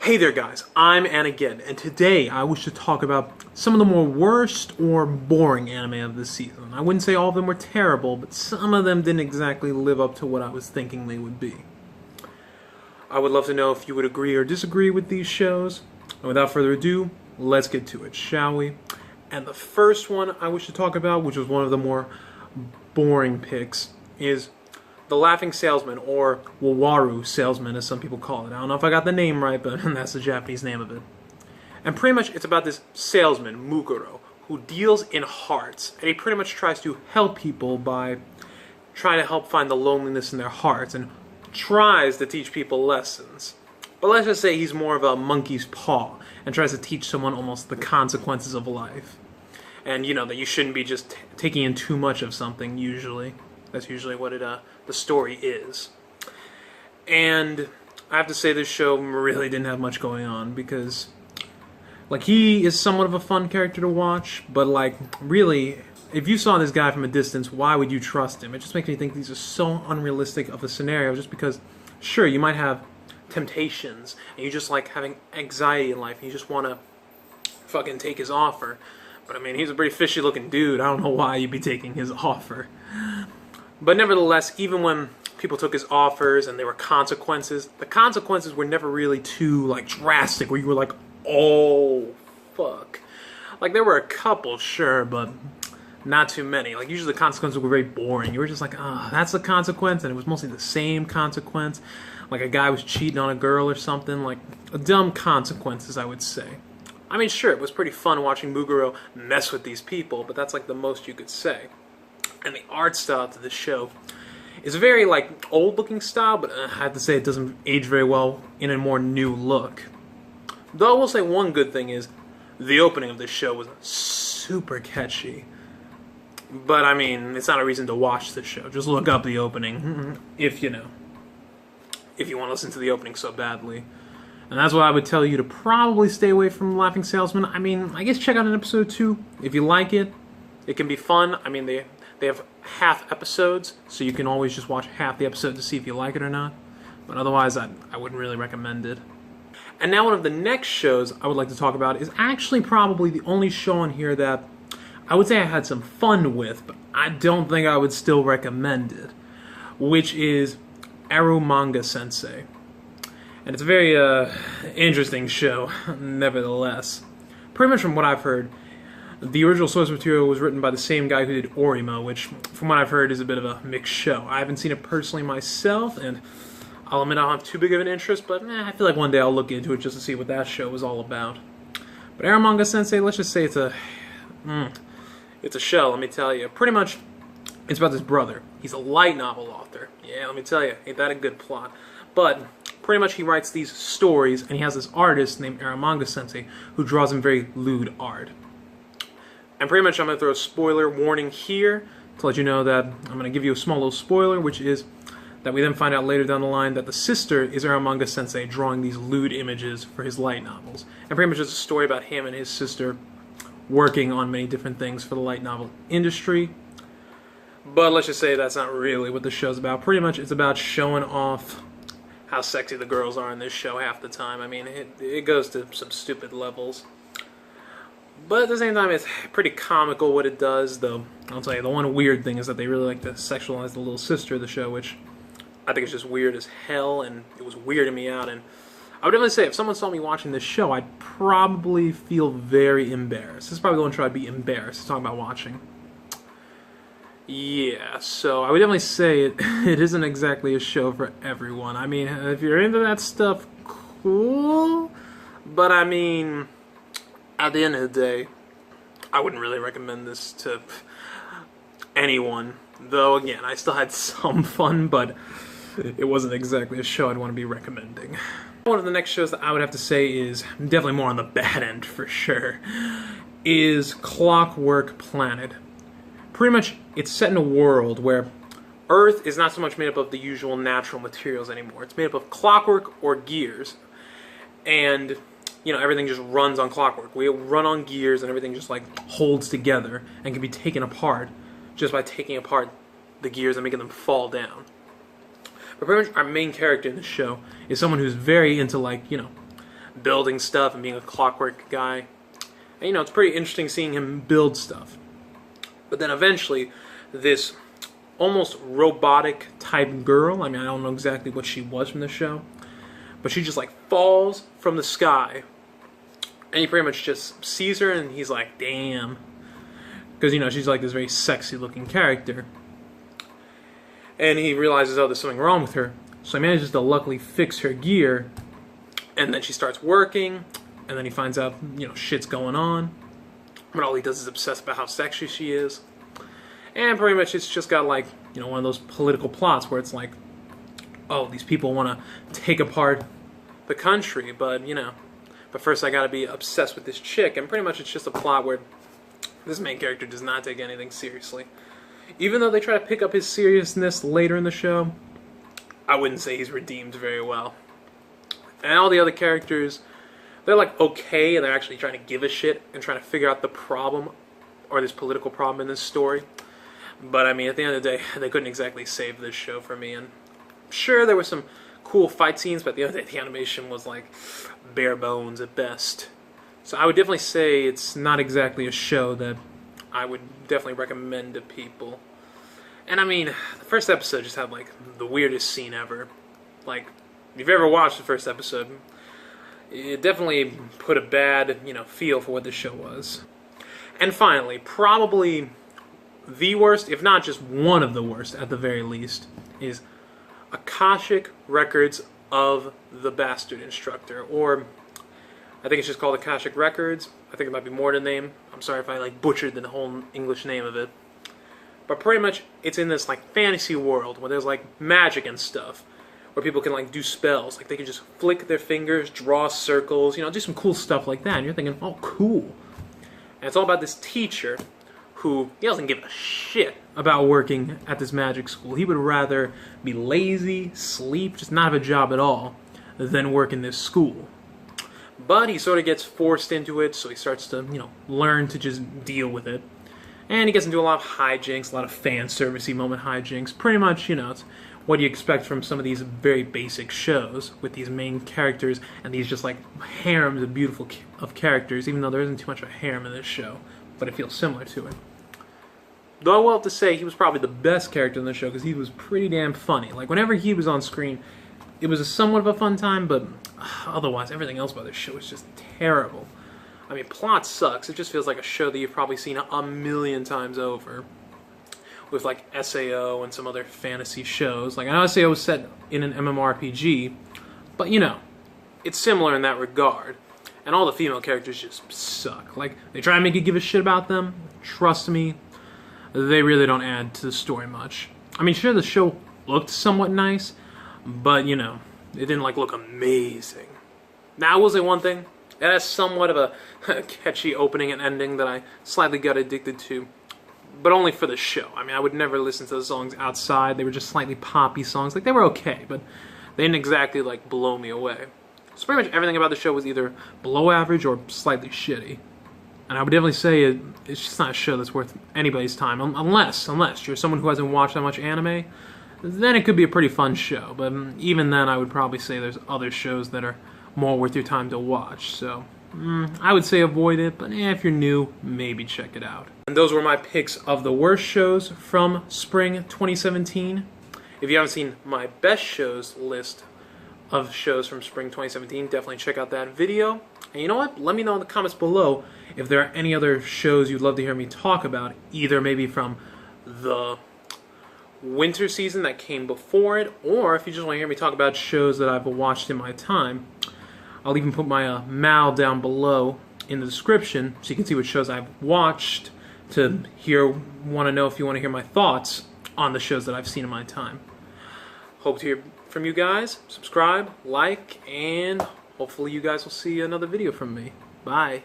Hey there guys, I'm Ann again, and today I wish to talk about some of the more worst or boring anime of this season. I wouldn't say all of them were terrible, but some of them didn't exactly live up to what I was thinking they would be. I would love to know if you would agree or disagree with these shows. And without further ado, let's get to it, shall we? And the first one I wish to talk about, which was one of the more boring picks, is The Laughing Salesman, or Wawaru Salesman as some people call it. I don't know if I got the name right, but that's the Japanese name of it. And pretty much it's about this salesman, Mukuro, who deals in hearts. And he pretty much tries to help people by trying to help find the loneliness in their hearts and tries to teach people lessons. But let's just say he's more of a monkey's paw and tries to teach someone almost the consequences of life. And you know, that you shouldn't be just taking in too much of something, usually. That's usually what the story is. And I have to say this show really didn't have much going on because, like, he is somewhat of a fun character to watch, but, like, really, if you saw this guy from a distance, why would you trust him? It just makes me think these are so unrealistic of a scenario just because, sure, you might have temptations and you just like having anxiety in life and you just want to fucking take his offer. But, I mean, he's a pretty fishy-looking dude. I don't know why you'd be taking his offer. But nevertheless, even when people took his offers and there were consequences, the consequences were never really too, like, drastic, where you were like, oh, fuck. Like, there were a couple, sure, but not too many. Like, usually the consequences were very boring. You were just like, ah, that's the consequence, and it was mostly the same consequence. Like, a guy was cheating on a girl or something. Like, dumb consequences, I would say. I mean, sure, it was pretty fun watching Muguro mess with these people, but that's, like, the most you could say. And the art style to the show is a very, like, old-looking style, but I have to say it doesn't age very well in a more new look. Though I will say one good thing is the opening of this show was super catchy. But, I mean, it's not a reason to watch this show. Just look up the opening, if you know. If you want to listen to the opening so badly. And that's why I would tell you to probably stay away from Laughing Salesman. I mean, I guess check out an episode 2 if you like it. It can be fun. I mean, they have half episodes, so you can always just watch half the episode to see if you like it or not. But otherwise, I wouldn't really recommend it. And now one of the next shows I would like to talk about is actually probably the only show on here that I would say I had some fun with, but I don't think I would still recommend it, which is Eromanga Sensei. And it's a very interesting show, nevertheless. Pretty much from what I've heard, the original source material was written by the same guy who did Orima, which, from what I've heard, is a bit of a mixed show. I haven't seen it personally myself, and I'll admit I don't have too big of an interest, but I feel like one day I'll look into it just to see what that show was all about. But Eromanga Sensei, let's just say it's a show, let me tell you. Pretty much, it's about this brother. He's a light novel author. Yeah, let me tell you, ain't that a good plot. But pretty much he writes these stories, and he has this artist named Eromanga Sensei who draws him very lewd art. And pretty much I'm going to throw a spoiler warning here to let you know that I'm going to give you a small little spoiler, which is that we then find out later down the line that the sister is Eromanga Sensei drawing these lewd images for his light novels. And pretty much it's a story about him and his sister working on many different things for the light novel industry. But let's just say that's not really what the show's about. Pretty much it's about showing off how sexy the girls are in this show half the time. I mean, it goes to some stupid levels. But at the same time, it's pretty comical what it does, though. I'll tell you, the one weird thing is that they really like to sexualize the little sister of the show, which I think is just weird as hell, and it was weirding me out. And I would definitely say, if someone saw me watching this show, I'd probably feel very embarrassed. This is probably the one show I'd be embarrassed to talk about watching. Yeah, so I would definitely say it isn't exactly a show for everyone. I mean, if you're into that stuff, cool. But I mean, at the end of the day, I wouldn't really recommend this to anyone. Though, again, I still had some fun, but it wasn't exactly a show I'd want to be recommending. One of the next shows that I would have to say is definitely more on the bad end, for sure, is Clockwork Planet. Pretty much, it's set in a world where Earth is not so much made up of the usual natural materials anymore. It's made up of clockwork or gears. And you know, everything just runs on clockwork. We run on gears and everything just like holds together and can be taken apart just by taking apart the gears and making them fall down. But pretty much our main character in the show is someone who's very into, like, you know, building stuff and being a clockwork guy. And, you know, it's pretty interesting seeing him build stuff. But then eventually, this almost robotic type girl, I mean, I don't know exactly what she was from the show, but she just like falls from the sky. And he pretty much just sees her and he's like, damn. Because, you know, she's like this very sexy looking character. And he realizes, oh, there's something wrong with her. So he manages to luckily fix her gear. And then she starts working. And then he finds out, you know, shit's going on. But all he does is obsess about how sexy she is. And pretty much it's just got like, you know, one of those political plots where it's like, oh, these people want to take apart the country. But, you know, but first I gotta be obsessed with this chick. And pretty much it's just a plot where this main character does not take anything seriously. Even though they try to pick up his seriousness later in the show, I wouldn't say he's redeemed very well. And all the other characters, they're like okay, and they're actually trying to give a shit and trying to figure out the problem, or this political problem in this story. But I mean, at the end of the day, they couldn't exactly save this show for me. And sure, there were some cool fight scenes, but at the end of the day, the animation was like bare bones at best. So I would definitely say it's not exactly a show that I would definitely recommend to people. And I mean, the first episode just had like the weirdest scene ever. Like, if you've ever watched the first episode, it definitely put a bad, you know, feel for what the show was. And finally, probably the worst, if not just one of the worst at the very least, is Akashic Records of the Bastard Instructor, or I think it's just called Akashic Records. I think it might be more than name. I'm sorry if I like butchered the whole English name of it. But pretty much it's in this like fantasy world where there's like magic and stuff, where people can like do spells. Like they can just flick their fingers, draw circles, you know, do some cool stuff like that. And you're thinking, oh, cool. And it's all about this teacher who, he doesn't give a shit about working at this magic school. He would rather be lazy, sleep, just not have a job at all, than work in this school. But he sort of gets forced into it, so he starts to, you know, learn to just deal with it. And he gets into a lot of hijinks, a lot of fan servicey moment hijinks. Pretty much, you know, it's what you expect from some of these very basic shows with these main characters and these just like harems of beautiful of characters, even though there isn't too much of a harem in this show, but it feels similar to it. Though I will have to say he was probably the best character in the show because he was pretty damn funny. Like whenever he was on screen, it was a somewhat of a fun time, but otherwise everything else about this show is just terrible. I mean, plot sucks. It just feels like a show that you've probably seen a million times over. With like SAO and some other fantasy shows. Like I know SAO was set in an MMORPG, but you know, it's similar in that regard. And all the female characters just suck. Like, they try and make you give a shit about them. Trust me, they really don't add to the story much. I mean, sure, the show looked somewhat nice, but, you know, it didn't, like, look amazing. Now, I will say one thing. It has somewhat of a catchy opening and ending that I slightly got addicted to. But only for the show. I mean, I would never listen to the songs outside. They were just slightly poppy songs. Like, they were okay, but they didn't exactly, like, blow me away. So pretty much everything about the show was either below average or slightly shitty. And I would definitely say it's just not a show that's worth anybody's time. Unless you're someone who hasn't watched that much anime, then it could be a pretty fun show. But even then, I would probably say there's other shows that are more worth your time to watch. So I would say avoid it, but if you're new, maybe check it out. And those were my picks of the worst shows from spring 2017. If you haven't seen my best shows list of shows from spring 2017, definitely check out that video. And you know what? Let me know in the comments below if there are any other shows you'd love to hear me talk about, either maybe from the winter season that came before it, or if you just want to hear me talk about shows that I've watched in my time. I'll even put my MAL down below in the description so you can see what shows I've watched to want to know if you want to hear my thoughts on the shows that I've seen in my time. Hope to hear from you guys. Subscribe, like, and hopefully you guys will see another video from me. Bye.